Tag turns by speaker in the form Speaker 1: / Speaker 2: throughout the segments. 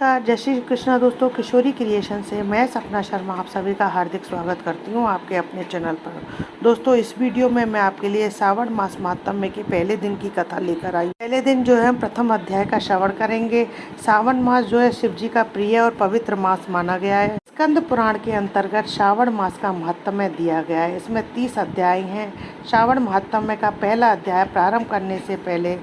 Speaker 1: नमस्कार, जय श्री कृष्णा दोस्तों। किशोरी क्रिएशन से मैं सपना शर्मा आप सभी का हार्दिक स्वागत करती हूँ आपके अपने चैनल पर। दोस्तों, इस वीडियो में मैं आपके लिए श्रावण मास महात्म्य के पहले दिन की कथा लेकर आई। पहले दिन जो है हम प्रथम अध्याय का श्रवण करेंगे। श्रावण मास जो है शिव जी का प्रिय और पवित्र मास माना गया है। स्कंद पुराण के अंतर्गत श्रावण मास का महात्म्य दिया गया है। इसमें 30 अध्याय हैं। श्रावण महात्म्य का पहला अध्याय प्रारंभ करने से पहले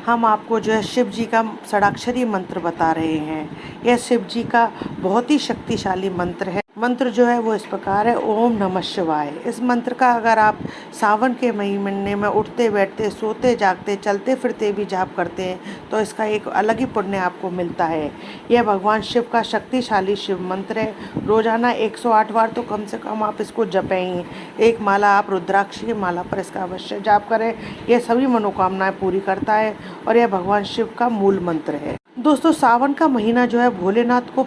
Speaker 1: हम आपको जो है शिव जी का षडाक्षरी मंत्र बता रहे हैं। यह शिव जी का बहुत ही शक्तिशाली मंत्र है। मंत्र जो है वो इस प्रकार है, ओम नमः शिवाय। इस मंत्र का अगर आप सावन के महीने में उठते बैठते सोते जागते चलते फिरते भी जाप करते हैं तो इसका एक अलग ही पुण्य आपको मिलता है। यह भगवान शिव का शक्तिशाली शिव मंत्र है। रोजाना 108 बार तो कम से कम आप इसको जपें ही। एक माला आप रुद्राक्ष की माला पर इसका अवश्य जाप करें। यह सभी मनोकामनाएं पूरी करता है और यह भगवान शिव का मूल मंत्र है। दोस्तों, सावन का महीना जो है भोलेनाथ को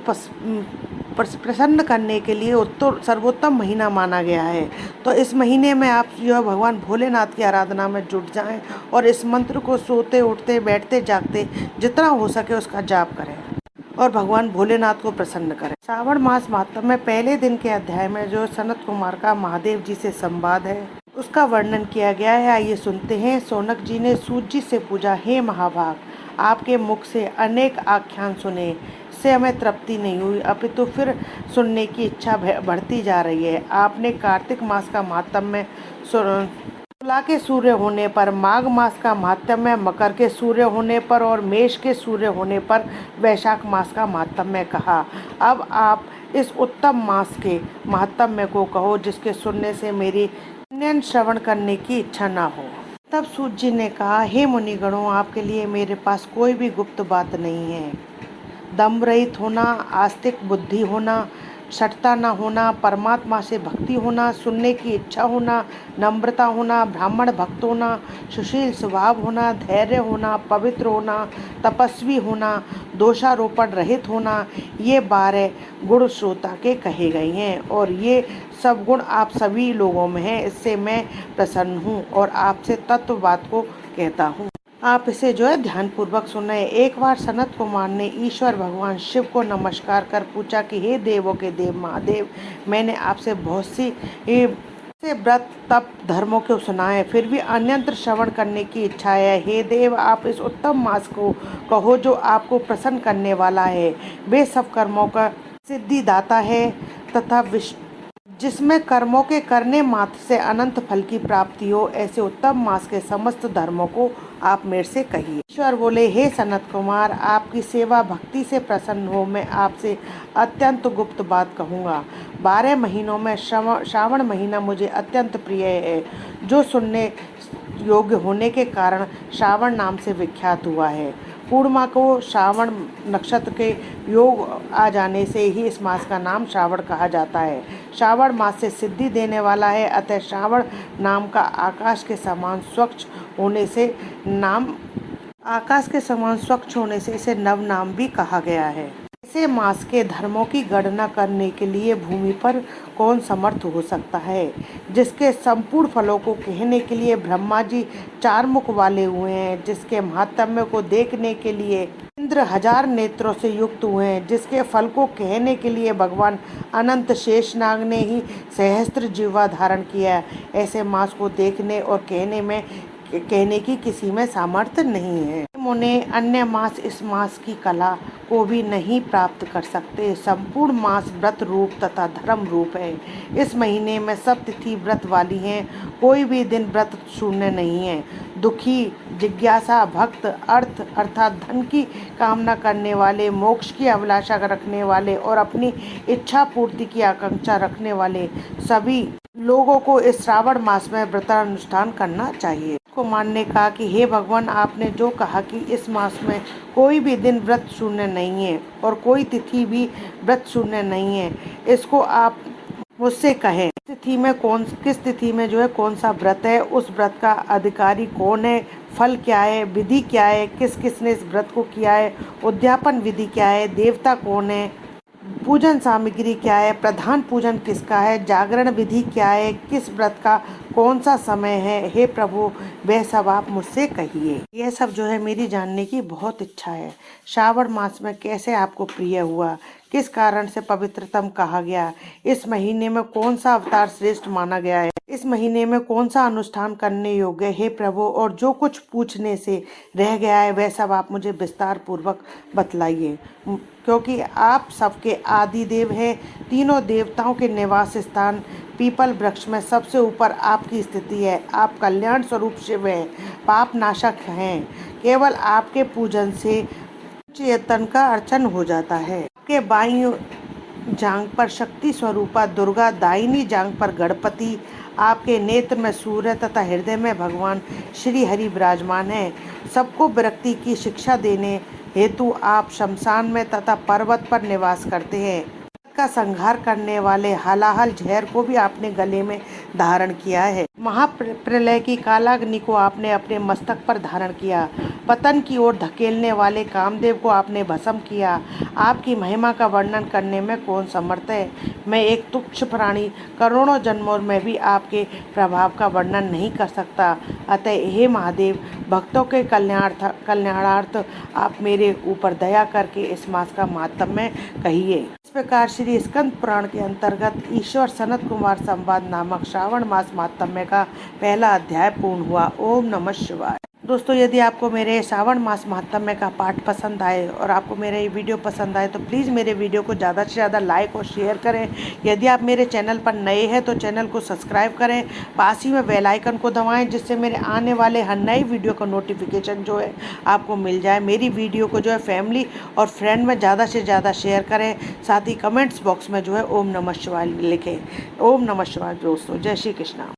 Speaker 1: प्रसन्न करने के लिए सर्वोत्तम महीना माना गया है। तो इस महीने में आप जो है भगवान भोलेनाथ की आराधना में जुट जाएं और इस मंत्र को सोते उठते बैठते जागते जितना हो सके उसका जाप करें और भगवान भोलेनाथ को प्रसन्न करें। श्रावण मास महात्म्य में पहले दिन के अध्याय में जो सनत कुमार का महादेव जी से संवाद है उसका वर्णन किया गया है। आइए सुनते हैं। शौनक जी ने सूत जी से पूछा, हे महाभाग, आपके मुख से अनेक आख्यान सुने से हमें तृप्ति नहीं हुई, अपितु फिर सुनने की इच्छा बढ़ती जा रही है। आपने कार्तिक मास का महात्म्य, तुला के सूर्य होने पर, माघ मास का महात्म्य, मकर के सूर्य होने पर और मेष के सूर्य होने पर वैशाख मास का महात्म्य कहा। अब आप इस उत्तम मास के महात्म्य को कहो जिसके सुनने से मेरी अन्य श्रवण करने की इच्छा ना हो। तब सूत जी ने कहा, हे मुनिगणों, आपके लिए मेरे पास कोई भी गुप्त बात नहीं है। दम्भ रहित होना, आस्तिक बुद्धि होना, शठता न होना, परमात्मा से भक्ति होना, सुनने की इच्छा होना, नम्रता होना, ब्राह्मण भक्त होना, सुशील स्वभाव होना, धैर्य होना, पवित्र होना, तपस्वी होना, दोषारोपण रहित होना, ये 12 गुण श्रोता के कहे गए हैं और ये सब गुण आप सभी लोगों में हैं। इससे मैं प्रसन्न हूँ और आपसे तत्व बात को कहता हूँ। आप इसे जो है ध्यान पूर्वक सुने। एक बार सनत कुमार ने ईश्वर भगवान शिव को नमस्कार कर पूछा कि हे देवों के देव महादेव, मैंने आपसे बहुत सी व्रत तप धर्मों को सुना है, फिर भी अन्यंत्र श्रवण करने की इच्छा है। हे देव, आप इस उत्तम मास को कहो जो आपको प्रसन्न करने वाला है। वे सब कर्मों का सिद्धिदाता है तथा जिसमें कर्मों के करने मात्र से अनंत फल की प्राप्ति हो। ऐसे उत्तम मास के समस्त धर्मों को आप मेरे से कहिए। ईश्वर बोले, हे सनत कुमार, आपकी सेवा भक्ति से प्रसन्न हो मैं आपसे अत्यंत गुप्त बात कहूँगा। 12 महीनों में श्रावण महीना मुझे अत्यंत प्रिय है, जो सुनने योग्य होने के कारण श्रावण नाम से विख्यात हुआ है। पूर्णिमा को श्रावण नक्षत्र के योग आ जाने से ही इस मास का नाम श्रावण कहा जाता है। श्रावण मास से सिद्धि देने वाला है, अतः श्रावण नाम का आकाश के समान स्वच्छ होने से इसे नव नाम भी कहा गया है। ऐसे मास के धर्मों की गणना करने के लिए भूमि पर कौन समर्थ हो सकता है, जिसके संपूर्ण फलों को कहने के लिए ब्रह्मा जी 4 मुख वाले हुए हैं, जिसके महात्म्य को देखने के लिए इंद्र 1000 नेत्रों से युक्त हुए हैं, जिसके फल को कहने के लिए भगवान अनंत शेषनाग ने ही सहस्त्र जीवा धारण किया। ऐसे मास को देखने और कहने की किसी में सामर्थ्य नहीं है। मुने अन्य मास इस मास की कला को भी नहीं प्राप्त कर सकते। संपूर्ण मास व्रत रूप तथा धर्म रूप है। इस महीने में सब तिथि व्रत वाली हैं, कोई भी दिन व्रत शून्य नहीं है। दुखी, जिज्ञासा, भक्त, अर्थ अर्थात धन की कामना करने वाले, मोक्ष की अभिलाषा रखने वाले और अपनी इच्छा पूर्ति की आकांक्षा रखने वाले सभी लोगों को इस श्रावण मास में व्रतानुष्ठान करना चाहिए। कुमार ने कहा कि हे भगवान, आपने जो कहा कि इस मास में कोई भी दिन व्रत शून्य नहीं है और कोई तिथि भी व्रत शून्य नहीं है, इसको आप मुझसे कहें। किस तिथि में जो है कौन सा व्रत है, उस व्रत का अधिकारी कौन है, फल क्या है, विधि क्या है, किस किसने इस व्रत को किया है, उद्यापन विधि क्या है, देवता कौन है, पूजन सामग्री क्या है, प्रधान पूजन किसका है, जागरण विधि क्या है, किस व्रत का कौन सा समय है, हे प्रभु वह सब आप मुझसे कहिए। यह सब जो है मेरी जानने की बहुत इच्छा है। श्रावण मास में कैसे आपको प्रिय हुआ, किस कारण से पवित्रतम कहा गया, इस महीने में कौन सा अवतार श्रेष्ठ माना गया है, इस महीने में कौन सा अनुष्ठान करने योग्य है, हे प्रभु, और जो कुछ पूछने से रह गया है वह सब आप मुझे विस्तार पूर्वक बतलाइए, क्योंकि आप सबके आदि देव हैं। तीनों देवताओं के निवास स्थान पीपल वृक्ष में सबसे ऊपर आपकी स्थिति है। आप कल्याण स्वरूप शिव हैं, पाप नाशक हैं। केवल आपके पूजन से चेतन का अर्चन हो जाता है। आपके बाईं जांग पर शक्ति स्वरूपा दुर्गा, दाहिनी जांग पर गणपति, आपके नेत्र में सूर्य तथा हृदय में भगवान श्री हरि विराजमान है। सबको विरक्ति की शिक्षा देने हेतु आप शमशान में तथा पर्वत पर निवास करते हैं। का संहार करने वाले हलाहल जहर को भी आपने गले में धारण किया है। महाप्रलय की कालाग्नि को आपने अपने मस्तक पर धारण किया। पतन की ओर धकेलने वाले कामदेव को आपने भस्म किया। आपकी महिमा का वर्णन करने में कौन समर्थ है। मैं एक तुच्छ प्राणी करोड़ों जन्मों में भी आपके प्रभाव का वर्णन नहीं कर सकता। अतः हे महादेव, भक्तों के कल्याणार्थ आप मेरे ऊपर दया करके इस मास का महात्म्य कहिए। इस प्रकार श्री स्कंद पुराण के अंतर्गत ईश्वर सनत कुमार संवाद नामक श्रावण मास महात्म्य का पहला अध्याय पूर्ण हुआ। ओम नमः शिवाय। दोस्तों, यदि आपको मेरे श्रावण मास महात्म्य का पाठ पसंद आए और आपको मेरा ये वीडियो पसंद आए तो प्लीज़ मेरे वीडियो को ज़्यादा से ज़्यादा लाइक और शेयर करें। यदि आप मेरे चैनल पर नए हैं तो चैनल को सब्सक्राइब करें, पास ही में बेल आइकन को दबाएं, जिससे मेरे आने वाले हर नए वीडियो का नोटिफिकेशन जो है आपको मिल जाए। मेरी वीडियो को जो है फैमिली और फ्रेंड में ज़्यादा से ज़्यादा शेयर करें। साथ ही कमेंट्स बॉक्स में जो है ओम नमः शिवाय लिखें। ओम नमः शिवाय दोस्तों, जय श्री कृष्णा।